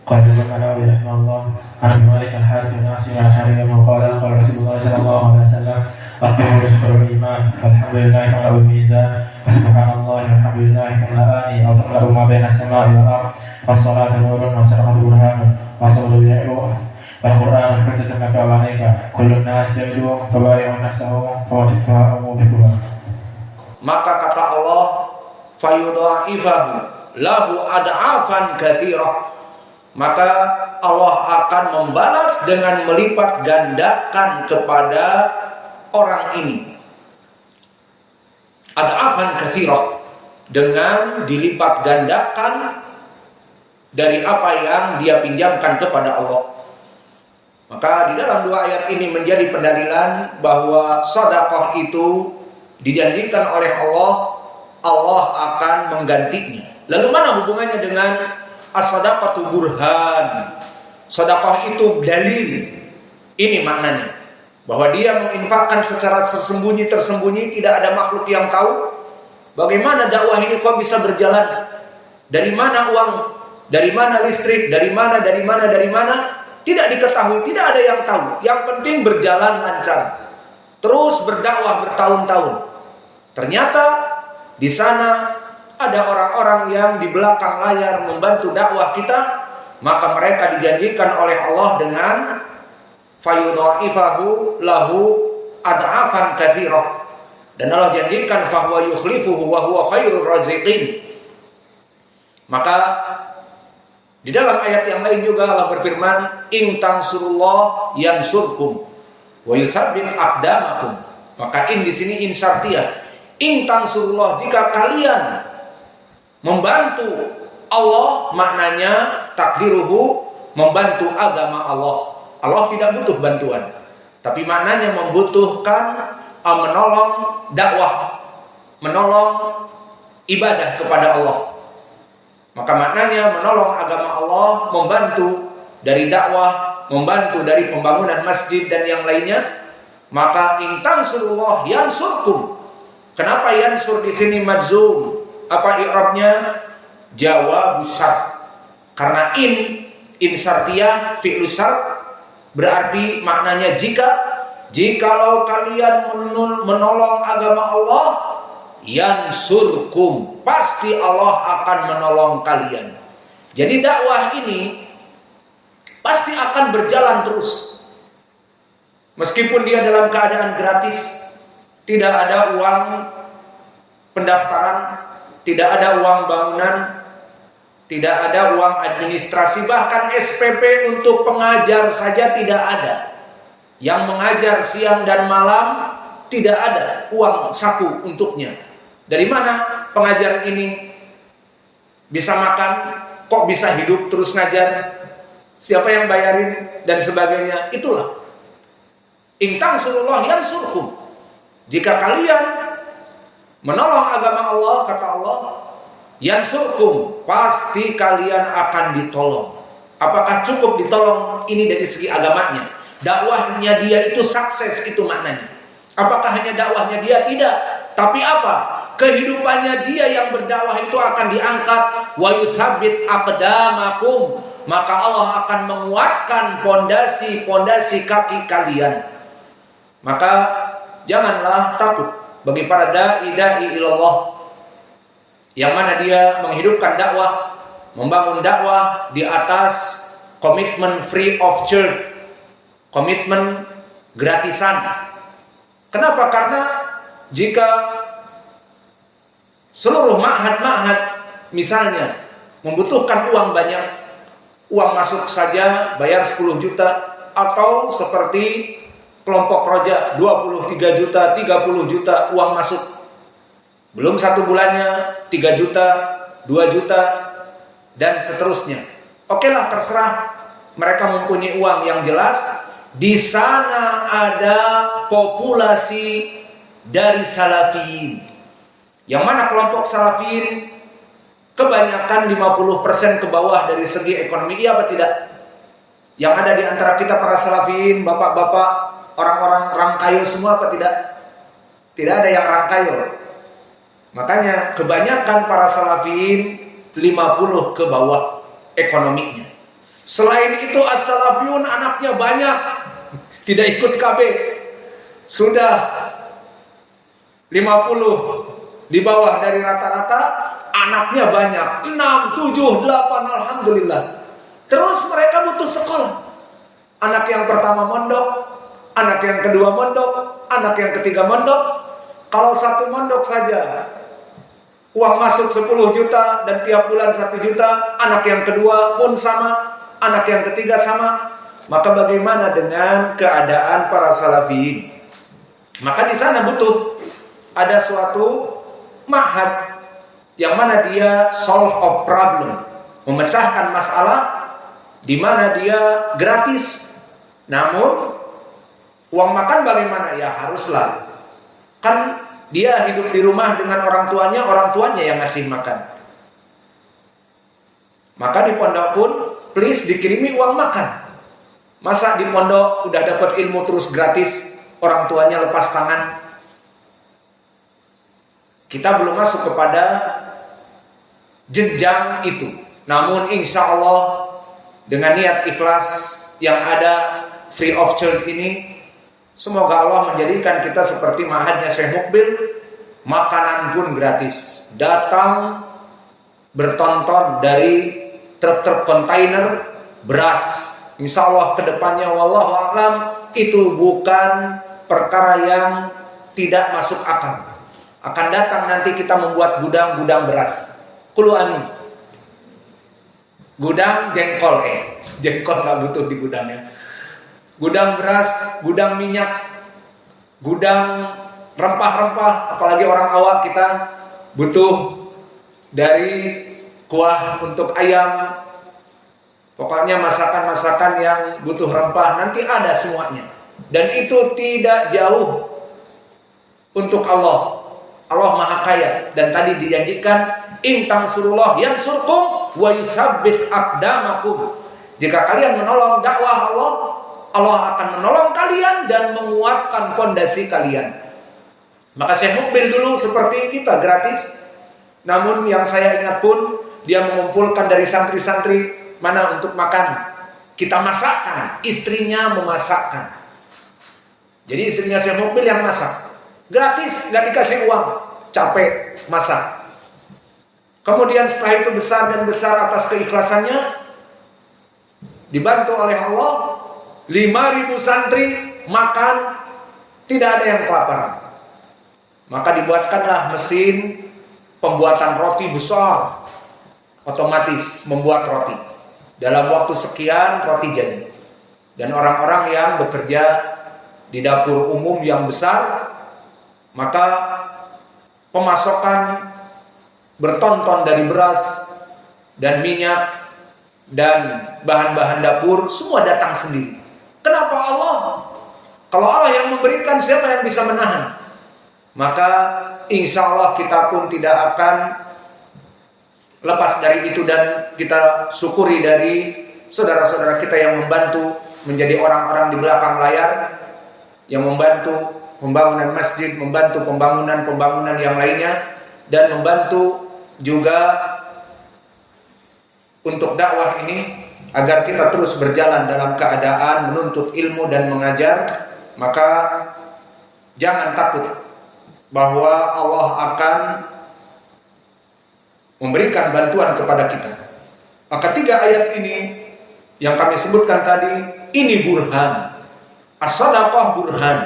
قال الإمام النووي رحمه الله عن ابن مالك الحارث بن عاصم عن حبيب بن قال قال رسول الله صلى الله عليه وسلم الطهور شطر الإيمان فالحمد لله تملأ الميزان وسبحان الله والحمد لله تملأان أو تملأ ما بين السماء والأرض والصلاة نور والصدقة برهان والصبر ضياء والقرآن حجة لك وعليك كل الناس يبدو فبايع نفسه فوجدها أو موبقها. Maka kata Allah, fayudha'ifahu lahu ad'afan katsirah. Maka Allah akan membalas dengan melipat gandakan kepada orang ini. Ad'afan katsirah, dengan dilipat gandakan dari apa yang dia pinjamkan kepada Allah. Maka di dalam dua ayat ini menjadi pendalilan bahwa sedekah itu dijanjikan oleh Allah, Allah akan menggantinya. Lalu mana hubungannya dengan as-sadaqatu burhan? Sedekah itu dalil. Ini maknanya, bahwa dia menginfakkan secara tersembunyi, tidak ada makhluk yang tahu. Bagaimana dakwah ini kok bisa berjalan? Dari mana uang? Dari mana listrik? Dari mana? Tidak diketahui, tidak ada yang tahu. Yang penting berjalan lancar. Terus berdakwah bertahun-tahun. Ternyata di sana ada orang-orang yang di belakang layar membantu dakwah kita, maka mereka dijanjikan oleh Allah dengan fayudha'ifahu lahu ad'afan katsirah. Dan Allah janjikan fahuwa yukhlifuhu wa huwa khairur raziqin. Maka di dalam ayat yang lain juga Allah berfirman, in tansurullah yansurkum wa yutsabbit aqdamakum. Maka in di sini in syartiyah. In tansurullah, jika kalian membantu Allah, maknanya takdiruhu membantu agama Allah. Allah tidak butuh bantuan, tapi maknanya membutuhkan menolong dakwah, menolong ibadah kepada Allah. Maka maknanya menolong agama Allah, membantu dari dakwah, membantu dari pembangunan masjid dan yang lainnya. Maka in tansurullah yansurkum. Kenapa yansur di sini majzum? Apa i'rabnya? Jawab syart. Karena in syartiyah fi'lu syart, berarti maknanya jikalau kalian menolong agama Allah, yansurkum, pasti Allah akan menolong kalian. Jadi dakwah ini pasti akan berjalan terus. Meskipun dia dalam keadaan gratis, tidak ada uang pendaftaran, tidak ada uang bangunan, tidak ada uang administrasi, bahkan SPP untuk pengajar saja tidak ada. Yang mengajar siang dan malam tidak ada uang saku untuknya. Dari mana pengajar ini bisa makan, kok bisa hidup terus ngajar? Siapa yang bayarin dan sebagainya? Itulah in tansurullah yansurkum. Jika kalian menolong agama Allah, kata Allah, yansurkum, pasti kalian akan ditolong. Apakah cukup ditolong ini dari segi agamanya? Dakwahnya dia itu sukses, itu maknanya. Apakah hanya dakwahnya dia? Tidak. Tapi apa? Kehidupannya dia yang berdakwah itu akan diangkat. Wa yutsabbit aqdamakum. Maka Allah akan menguatkan pondasi kaki kalian. Maka janganlah takut bagi para dai ilallah, yang mana dia menghidupkan dakwah, membangun dakwah di atas komitmen free of charge, komitmen gratisan. Kenapa? Karena jika seluruh ma'had misalnya membutuhkan uang banyak, uang masuk saja bayar 10 juta, atau seperti kelompok Roja 23 juta, 30 juta uang masuk. Belum satu bulannya 3 juta, 2 juta, dan seterusnya. Oke lah, terserah. Mereka mempunyai uang yang jelas. Di sana ada populasi dari salafiyin. Yang mana kelompok salafiyin kebanyakan 50% ke bawah dari segi ekonomi. Iya apa tidak? Yang ada di antara kita para salafiyin, bapak-bapak, orang-orang rangkayo semua apa tidak? Tidak ada yang rangkayo. Makanya kebanyakan para salafiyin 50 ke bawah ekonominya. Selain itu as-salafiyun anaknya banyak, tidak ikut KB. Sudah 50 di bawah dari rata-rata, anaknya banyak, 6, 7, 8, alhamdulillah. Terus mereka butuh sekolah. Anak yang pertama mondok, anak yang kedua mondok, anak yang ketiga mondok. Kalau satu mondok saja uang masuk 10 juta dan tiap bulan 1 juta, anak yang kedua pun sama, anak yang ketiga sama. Maka bagaimana dengan keadaan para salafiyin? Maka di sana butuh ada suatu ma'had yang mana dia solve of problem, memecahkan masalah, di mana dia gratis. Namun uang makan bagaimana? Ya haruslah. Kan dia hidup di rumah dengan orang tuanya yang ngasih makan. Maka di pondok pun please dikirimi uang makan. Masa di pondok udah dapat ilmu terus gratis, orang tuanya lepas tangan? Kita belum masuk kepada jenjang itu. Namun insya Allah dengan niat ikhlas yang ada free of charge ini, semoga Allah menjadikan kita seperti ma'hadnya Syekh Mukbil, makanan pun gratis. Datang bertonton dari truk-truk kontainer beras. Insya Allah kedepannya wallahu a'lam itu bukan perkara yang tidak masuk akal. Akan datang nanti kita membuat gudang-gudang beras. Kulu amin. Gudang jengkol, jengkol nggak butuh di gudangnya. Gudang beras, gudang minyak, gudang rempah-rempah. Apalagi orang awak kita butuh dari kuah untuk ayam. Pokoknya masakan-masakan yang butuh rempah nanti ada semuanya. Dan itu tidak jauh untuk Allah. Allah Maha Kaya. Dan tadi dijanjikan in tansurullah yansurkum wa yutsabbit aqdamakum. Jika kalian menolong dakwah Allah, Allah akan menolong kalian dan menguatkan pondasi kalian. Maka Syekh Mukbil dulu seperti kita gratis. Namun yang saya ingat pun dia mengumpulkan dari santri-santri mana untuk makan. Kita masakkan, istrinya memasakkan. Jadi istrinya Syekh Mukbil yang masak. Gratis, gak dikasih uang. Capek masak. Kemudian setelah itu besar dan besar atas keikhlasannya, dibantu oleh Allah, 5.000 santri makan, tidak ada yang kelaparan. Maka dibuatkanlah mesin pembuatan roti besar, otomatis membuat roti. Dalam waktu sekian roti jadi. Dan orang-orang yang bekerja di dapur umum yang besar, maka pemasokan bertonton dari beras dan minyak dan bahan-bahan dapur semua datang sendiri. Kenapa Allah? Kalau Allah yang memberikan, siapa yang bisa menahan? Maka insya Allah kita pun tidak akan lepas dari itu, dan kita syukuri dari saudara-saudara kita yang membantu menjadi orang-orang di belakang layar, yang membantu pembangunan masjid, membantu pembangunan yang lainnya, dan membantu juga untuk dakwah ini agar kita terus berjalan dalam keadaan menuntut ilmu dan mengajar. Maka jangan takut bahwa Allah akan memberikan bantuan kepada kita. Maka 3 ayat ini yang kami sebutkan tadi, ini burhan. As-sadaqah burhan.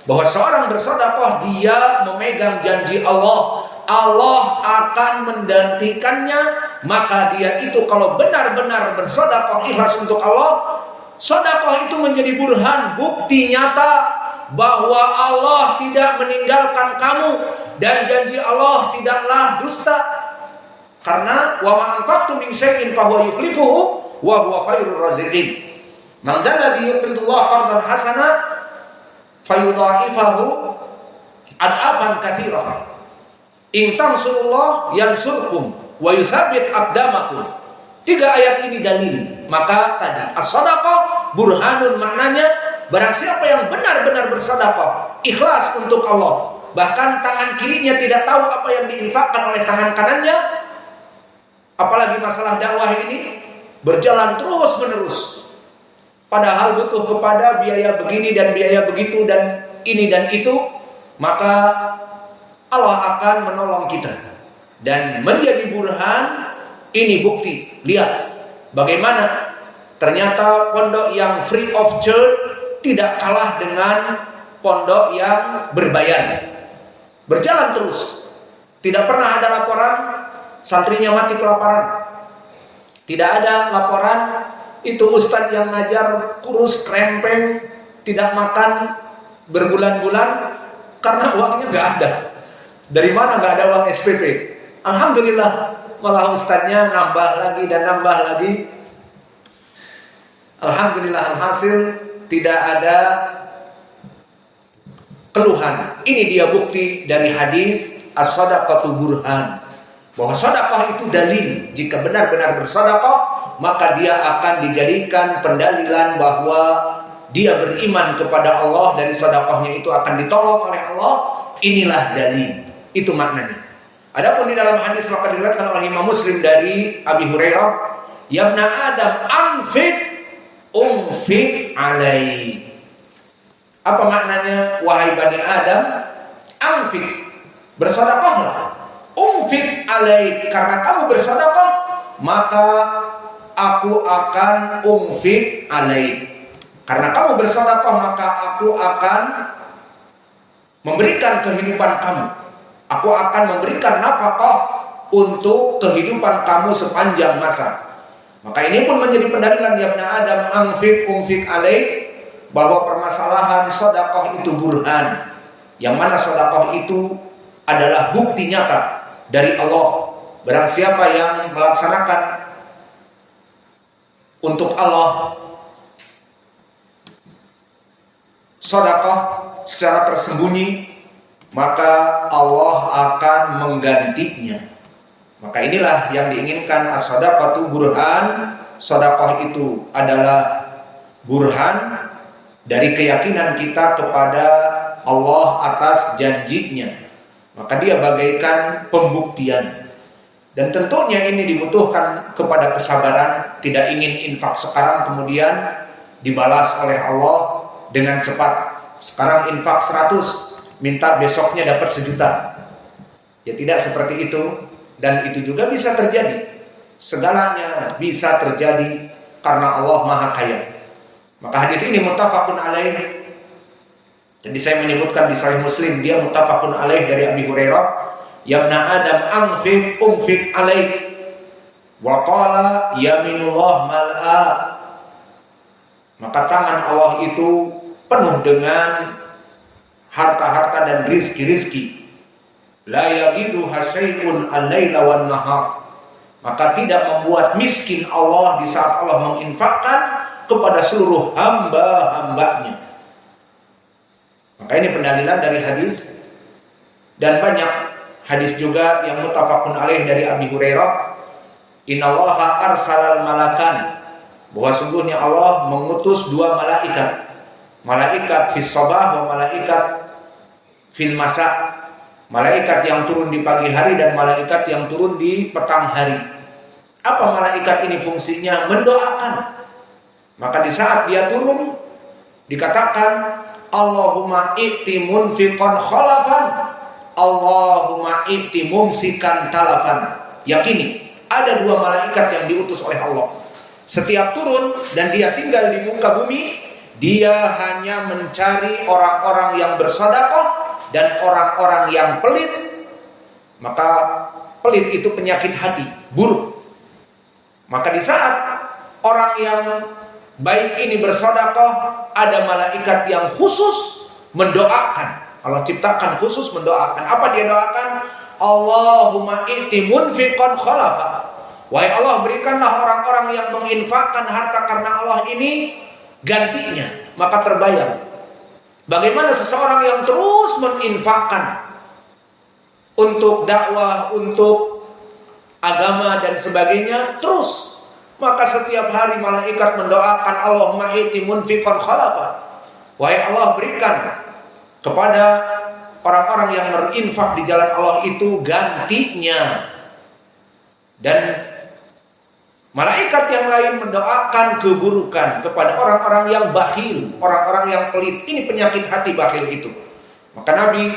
Bahwa seorang bersedekah dia memegang janji Allah. Allah akan menggantikannya. Maka dia itu kalau benar-benar bersedekah ikhlas untuk Allah, sedekah itu menjadi burhan, bukti nyata bahwa Allah tidak meninggalkan kamu dan janji Allah tidaklah dusta. Karena wa ma anfaqtum min syai'in fa huwa yukhlifuhu wa huwa khairur raziqin. Man alladhi yuqridullah qardan hasana fayudha'ifahu ad'afan katsira. In tansurullah yansurkum wa yutsabbit aqdamakum. 3 ayat ini dalil. Maka tadi as-sadaqah burhanun, maknanya barang siapa yang benar-benar bersedekah ikhlas untuk Allah, bahkan tangan kirinya tidak tahu apa yang diinfakkan oleh tangan kanannya, apalagi masalah dakwah ini, berjalan terus menerus, padahal butuh kepada biaya begini dan biaya begitu dan ini dan itu, maka Allah akan menolong kita dan menjadi burhan. Ini bukti, lihat bagaimana ternyata pondok yang free of charge tidak kalah dengan pondok yang berbayar. Berjalan terus, tidak pernah ada laporan santrinya mati kelaparan. Tidak ada laporan itu ustadz yang ngajar kurus krempeng, tidak makan berbulan-bulan karena uangnya nggak ada. Dari mana nggak ada uang SPP? Alhamdulillah, malah ustadznya nambah lagi dan nambah lagi. Alhamdulillah, alhasil tidak ada keluhan. Ini dia bukti dari hadis as-sadaqatu burhan, bahwa sedekah itu dalil. Jika benar-benar bersedekah, maka dia akan dijadikan pendalilan bahwa dia beriman kepada Allah, dari sedekahnya itu akan ditolong oleh Allah. Inilah dalil. Itu maknanya. Adapun di dalam hadis maka diriwayatkan oleh Imam Muslim dari Abi Hurairah, "Ya ibna Adam, anfiq unfiq alaik." Apa maknanya? Wahai Bani Adam, anfiq, bersedekahlah. Unfiq alaik, karena kamu bersedekah, maka aku akan unfiq alaik. Karena kamu bersedekah, maka aku akan memberikan kehidupan kamu. Aku akan memberikan nafkah untuk kehidupan kamu sepanjang masa. Maka ini pun menjadi pendalilan ya ibn Adam, anfiq unfiq alaik, bahwa permasalahan sedekah itu burhan, yang mana sedekah itu adalah bukti nyata dari Allah. Barang siapa yang melaksanakan untuk Allah sedekah secara tersembunyi, maka Allah akan menggantinya. Maka inilah yang diinginkan, as-sadaqatu burhan. Sedekah itu adalah burhan dari keyakinan kita kepada Allah atas janjinya. Maka dia bagaikan pembuktian. Dan tentunya ini dibutuhkan kepada kesabaran. Tidak ingin infak sekarang kemudian dibalas oleh Allah dengan cepat. Sekarang infak 100, minta besoknya dapat 1 juta. Ya tidak seperti itu. Dan itu juga bisa terjadi. Segalanya bisa terjadi karena Allah Maha Kaya. Maka hadis ini muttafaqun alaih. Jadi saya menyebutkan di Sahih Muslim, dia muttafaqun alaih dari Abi Hurairah, "Ya ibna Adam, anfiq unfiq alaik." Wa qala yaminullah mal'a. Maka tangan Allah itu penuh dengan harta-harta dan rizki-rizki. La yagidu hasyai'un al-laila wan nahar. Maka tidak membuat miskin Allah di saat Allah menginfakkan kepada seluruh hamba-hambanya. Maka ini pendalilan dari hadis. Dan banyak hadis juga yang muttafaqun alaih dari Abi Hurairah, "Innallaha arsalal malakan." Bahwa sungguhnya Allah mengutus 2 malaikat. Malaikat fis sabah wa malaikat fil masa. Malaikat yang turun di pagi hari dan malaikat yang turun di petang hari. Apa malaikat ini fungsinya? Mendoakan. Maka di saat dia turun dikatakan, Allahumma i'ti munfiqan khalafan, Allahumma i'ti mumsikan talafan. Yakini ada 2 malaikat yang diutus oleh Allah. Setiap turun dan dia tinggal di muka bumi, dia hanya mencari orang-orang yang bersedekah dan orang-orang yang pelit. Maka pelit itu penyakit hati, buruk. Maka di saat orang yang baik ini bersedekah, ada malaikat yang khusus mendoakan. Allah ciptakan khusus mendoakan. Apa dia doakan? Allahumma i'ti munfiqan khalafa. Wahai Allah, berikanlah orang-orang yang menginfakkan harta karena Allah ini gantinya. Maka terbayang bagaimana seseorang yang terus menginfakkan untuk dakwah, untuk agama dan sebagainya, terus, maka setiap hari malaikat mendoakan, Allahumma i'ti munfiqan khalafa. Wahai Allah, berikan kepada orang-orang yang berinfak di jalan Allah itu gantinya. Dan Malaikat yang lain mendoakan keburukan kepada orang-orang yang bakhil, orang-orang yang pelit. Ini penyakit hati bakhil itu. Maka Nabi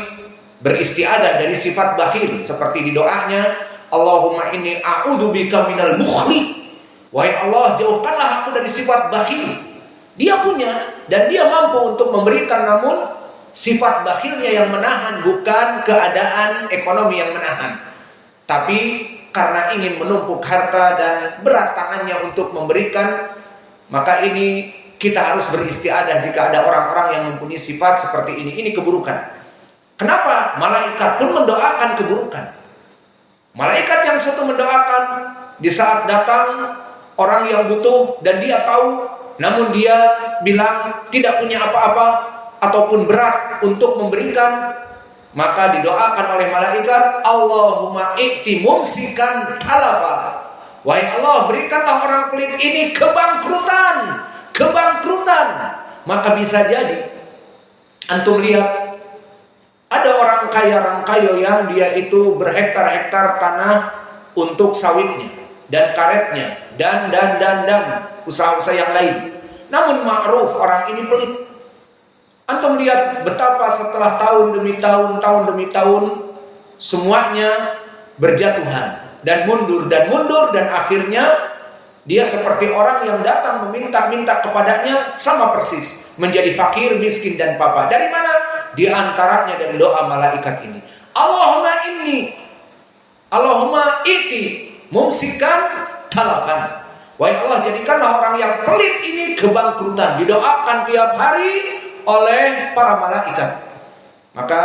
beristiadah dari sifat bakhil seperti di doanya, Allahumma inni a'udzubika minal bukhli. Wahai Allah, jauhkanlah aku dari sifat bakhil. Dia punya dan dia mampu untuk memberikan, namun sifat bakhilnya yang menahan, bukan keadaan ekonomi yang menahan. Tapi karena ingin menumpuk harta dan berat tangannya untuk memberikan, maka ini kita harus beristiadah jika ada orang-orang yang mempunyai sifat seperti ini. Ini keburukan. Kenapa? Malaikat pun mendoakan keburukan. Malaikat yang satu mendoakan di saat datang orang yang butuh dan dia tahu, namun dia bilang tidak punya apa-apa ataupun berat untuk memberikan, maka didoakan oleh malaikat, Allahumma i'ti mumsikan talafa. Wahai Allah, berikanlah orang pelit ini kebangkrutan. Maka bisa jadi antum lihat ada orang kaya yang dia itu berhektar-hektar tanah untuk sawitnya dan karetnya dan usaha-usaha yang lain. Namun ma'ruf orang ini pelit. Antum lihat betapa setelah tahun demi tahun semuanya berjatuhan dan mundur dan akhirnya dia seperti orang yang datang meminta-minta kepadanya, sama persis menjadi fakir, miskin dan papa. Dari mana? Di antaranya dari doa malaikat ini. Allahumma iti mumsikan talafan. Wahai Allah, jadikanlah orang yang pelit ini kebangkrutan. Didoakan tiap hari oleh para malaikat. Maka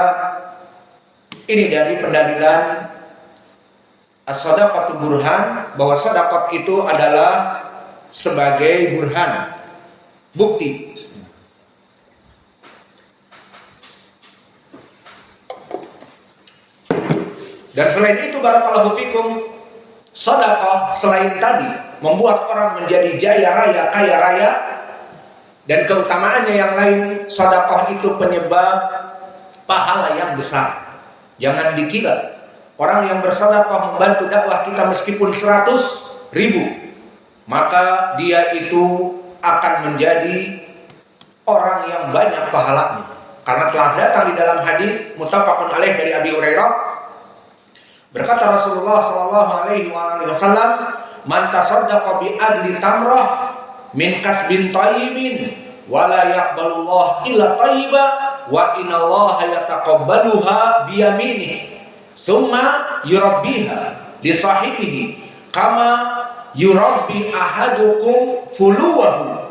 ini dari pendalilan as-shadaqatu burhan, bahwa sedekah itu adalah sebagai burhan, bukti. Dan selain itu barakallahu fikum, sedekah selain tadi membuat orang menjadi jaya raya, kaya raya, dan keutamaannya yang lain, sedekah itu penyebab pahala yang besar. Jangan dikira orang yang bersedekah membantu dakwah kita meskipun 100.000, maka dia itu akan menjadi orang yang banyak pahalanya. Karena telah datang di dalam hadis muttafaqun alaih dari Abi Hurairah, berkata Rasulullah sallallahu alaihi wasallam, "Man tasaddaqa bi adli tamrah min kasbin thayyibin wa la yaqbalullah illa thayyiba wa innallaha yataqabbaluha bi yaminihi summa yurabbiha li sahibihi kama yurabbi ahadukum fuluwahu